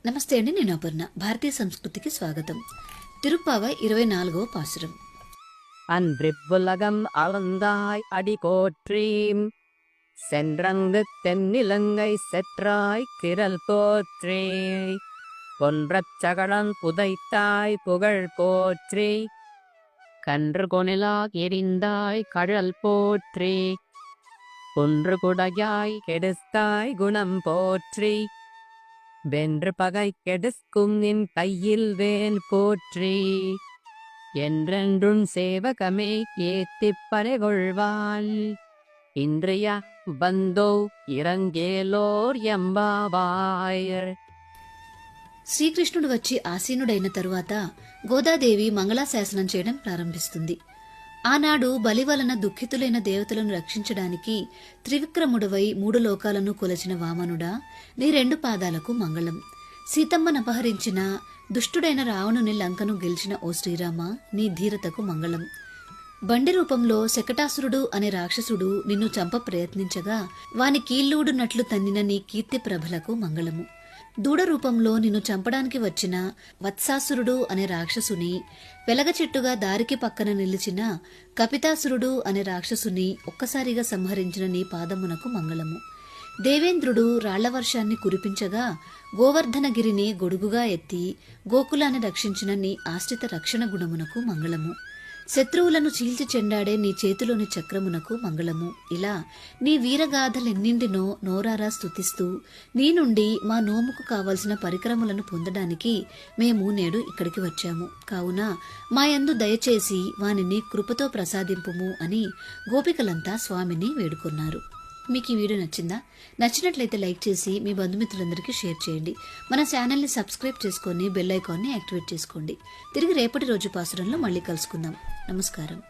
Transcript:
నమస్తే అండి, నేను అపర్ణ. భారతీయ సంస్కృతికి స్వాగతం. తిరుప్పావ 24వ పాసురం. அன்றிவ்வுலகம் அளந்தாய் அடிகோற்றீம் சென்றங்கு தென்னிலங்கை செற்றாய் திரள் போற்றே பொன்றச் சகடம் புதைத்தாய் புகழ் போற்றே கன்று கொனிலா எரிந்தாய் கழல் போற்றே குன்று குடையாய் கெடுத்தாய் குணம் போற்றி வென்று பகை கெடுக்கும் நின் கையில் வேல் போற்றி என்றென்றும் சேவகமே ஏத்திப் பறைகொள்வாள் இன்றைய బంధో ఇరంగేలోర్ ఎంబావాయర్. శ్రీకృష్ణుడు వచ్చి ఆసీనుడైన తరువాత గోదాదేవి మంగళాశాసనం చేయడం ప్రారంభిస్తుంది. ఆనాడు బలి వలన దుఃఖితులైన దేవతలను రక్షించడానికి త్రివిక్రముడవై 3 లోకాలను కొలచిన వామనుడా, నీ 2 పాదాలకు మంగళం. సీతమ్మనపహరించిన దుష్టుడైన రావణుని లంకను గెలిచిన ఓ శ్రీరామ, నీ ధీరతకు మంగళం. బండి రూపంలో శకటాసురుడు అనే రాక్షసుడు నిన్ను చంప ప్రయత్నించగా వాని కీళ్ళూడునట్లు తన్నిన నీ కీర్తి ప్రభలకు మంగళము. దూడ రూపంలో నిన్ను చంపడానికి వచ్చిన వత్సాసురుడు అనే రాక్షసుని, వెలగ చెట్టుగా దారికి పక్కన నిలిచిన కపితాసురుడు అనే రాక్షసుని ఒక్కసారిగా సంహరించిన నీ పాదమునకు మంగళము. దేవేంద్రుడు రాళ్లవర్షాన్ని కురిపించగా గోవర్ధనగిరిని గొడుగుగా ఎత్తి గోకులాన్ని రక్షించిన నీ ఆశ్రిత రక్షణ గుణమునకు మంగళము. శత్రువులను చీల్చి చెండాడే నీ చేతిలోని చక్రమునకు మంగళము. ఇలా నీ వీరగాథలెన్నింటినో నోరారా స్తుతిస్తూ నీ నుండి మా నోముకు కావలసిన పరికరములను పొందడానికి మేము నేడు ఇక్కడికి వచ్చాము. కావున మాయందు దయచేసి వానిని కృపతో ప్రసాదింపుము అని గోపికలంతా స్వామిని వేడుకొన్నారు. మీకు ఈ వీడియో నచ్చిందా? నచ్చినట్లయితే లైక్ చేసి మీ బంధుమిత్రులందరికీ షేర్ చేయండి. మన ఛానల్ని సబ్స్క్రైబ్ చేసుకొని బెల్ ఐకాన్ని యాక్టివేట్ చేసుకోండి. తిరిగి రేపటి రోజు పాసురంలో మళ్ళీ కలుసుకుందాం. నమస్కారం.